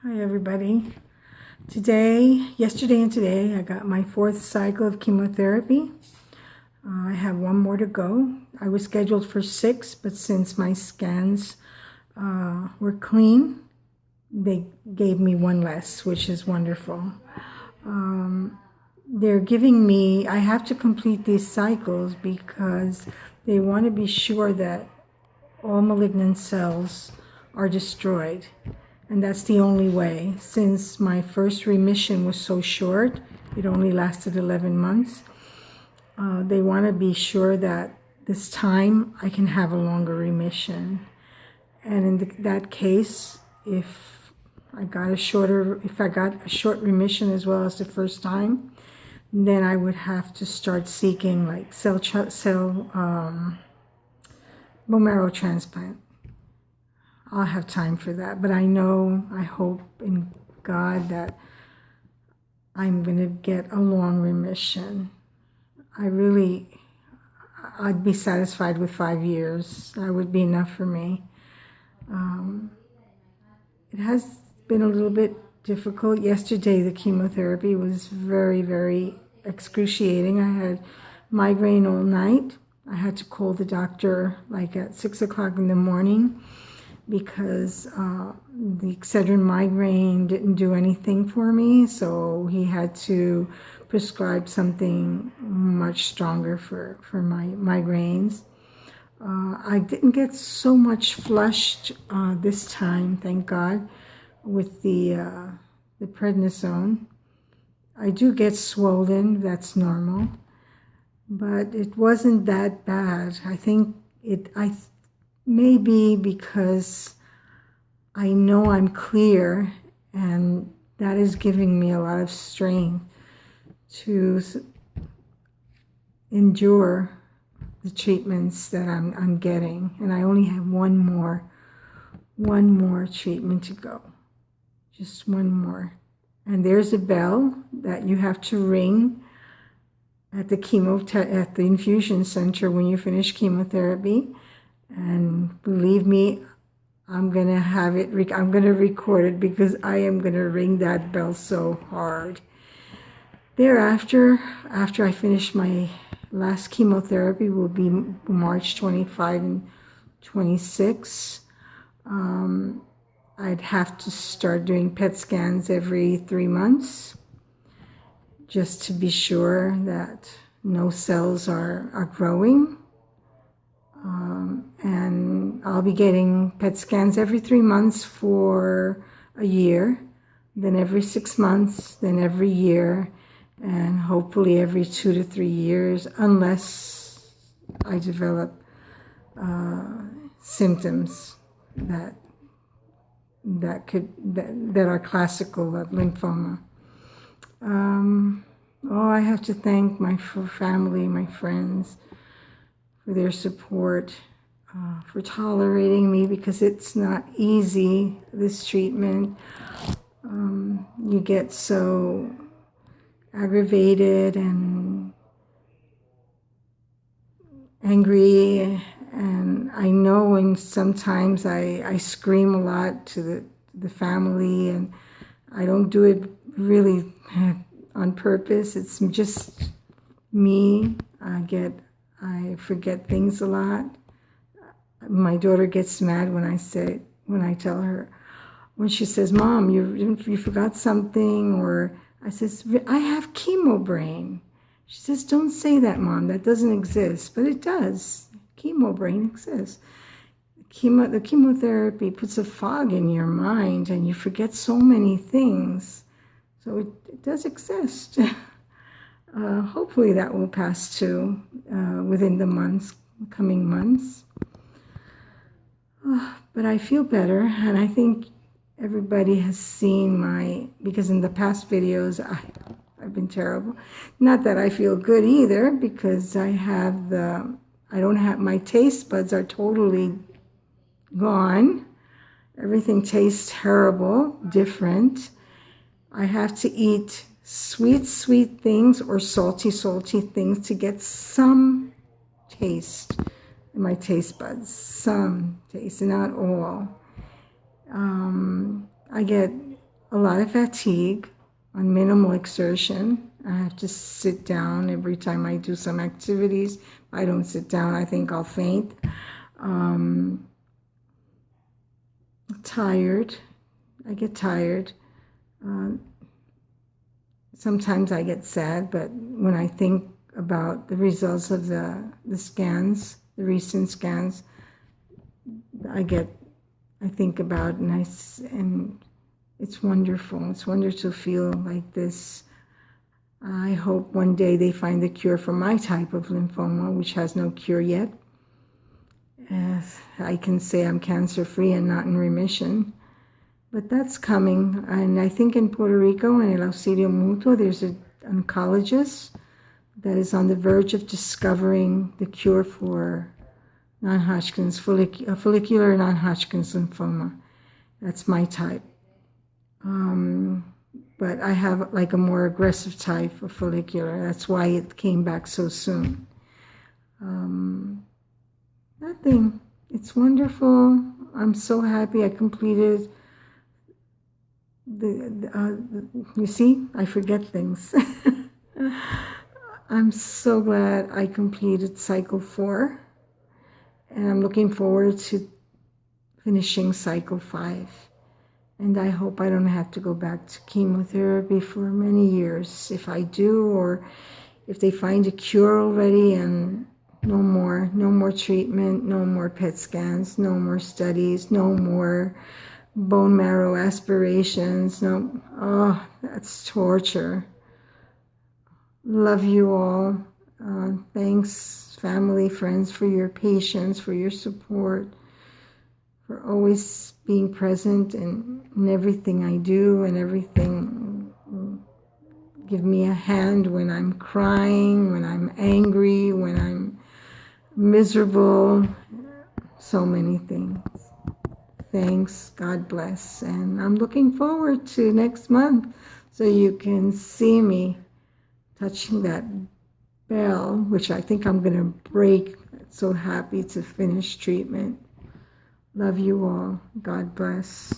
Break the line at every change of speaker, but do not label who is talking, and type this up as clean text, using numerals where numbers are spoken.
Hi everybody. Yesterday and today, I got my 4th cycle of chemotherapy. I have one more to go. I was scheduled for 6, but since my scans were clean, they gave me one less, which is wonderful. They're giving me, I have to complete these cycles because they want to be sure that all malignant cells are destroyed. And that's the only way. Since my first remission was so short, it only lasted 11 months, they want to be sure that this time I can have a longer remission. And in that case, if I got a short remission as well as the first time, then I would have to start seeking like bone marrow transplant. I'll have time for that, but I hope in God that I'm going to get a long remission. I'd be satisfied with 5 years. That would be enough for me. It has been a little bit difficult. Yesterday, the chemotherapy was very, very excruciating. I had migraine all night. I had to call the doctor like at 6 o'clock in the morning because the Excedrin migraine didn't do anything for me, so he had to prescribe something much stronger for my migraines. I didn't get so much flushed this time, thank God, with the prednisone. I do get swollen, that's normal, but it wasn't that bad. I think maybe because I know I'm clear, and that is giving me a lot of strength to endure the treatments that I'm getting. And I only have one more treatment to go. Just one more. And there's a bell that you have to ring at the infusion center when you finish chemotherapy. And believe me, I'm going to record it because I am going to ring that bell so hard. Thereafter, after I finish my last chemotherapy, will be March 25 and 26. I'd have to start doing PET scans every 3 months just to be sure that no cells are growing. And I'll be getting PET scans every 3 months for a year, then every 6 months, then every year, and hopefully every 2 to 3 years, unless I develop symptoms that are classical of lymphoma. I have to thank my family, my friends, for their support, for tolerating me, because it's not easy, this treatment. You get so aggravated and angry, and I know when sometimes I scream a lot to the family, and I don't do it really on purpose. It's just me. I forget things a lot. My daughter gets mad when I tell her, when she says, "Mom, you forgot something," or I says, "I have chemo brain." She says, "Don't say that, Mom. That doesn't exist." But it does. Chemo brain exists. The chemotherapy puts a fog in your mind, and you forget so many things. So it does exist. Hopefully that will pass too within the coming months. But I feel better, and I think everybody has seen because in the past videos I've been terrible. Not that I feel good either, because my taste buds are totally gone. Everything tastes terrible, different. I have to eat sweet things or salty things to get some taste in my taste buds. Some taste, not all. I get a lot of fatigue on minimal exertion. I have to sit down every time I do some activities. If I don't sit down, I think I'll faint. Tired. I get tired. Sometimes I get sad, but when I think about the results of the scans, the recent scans, I think about and it's wonderful. It's wonderful to feel like this. I hope one day they find the cure for my type of lymphoma, which has no cure yet. I can say I'm cancer-free and not in remission. But that's coming. And I think in Puerto Rico, in El Auxilio Mutuo, there's an oncologist that is on the verge of discovering the cure for non-Hodgkin's, follicular non-Hodgkin's lymphoma. That's my type. But I have like a more aggressive type of follicular. That's why it came back so soon. Nothing. It's wonderful. I'm so happy I completed you see, I forget things. I'm so glad I completed cycle 4, and I'm looking forward to finishing cycle 5. And I hope I don't have to go back to chemotherapy for many years. If I do, or if they find a cure already, and no more treatment, no more PET scans, no more studies, no more bone marrow aspirations. No, oh, that's torture. Love you all. Thanks, family, friends, for your patience, for your support, for always being present in everything I do and everything. Give me a hand when I'm crying, when I'm angry, when I'm miserable. So many things. Thanks. God bless. And I'm looking forward to next month so you can see me touching that bell, which I think I'm going to break. So happy to finish treatment. Love you all. God bless.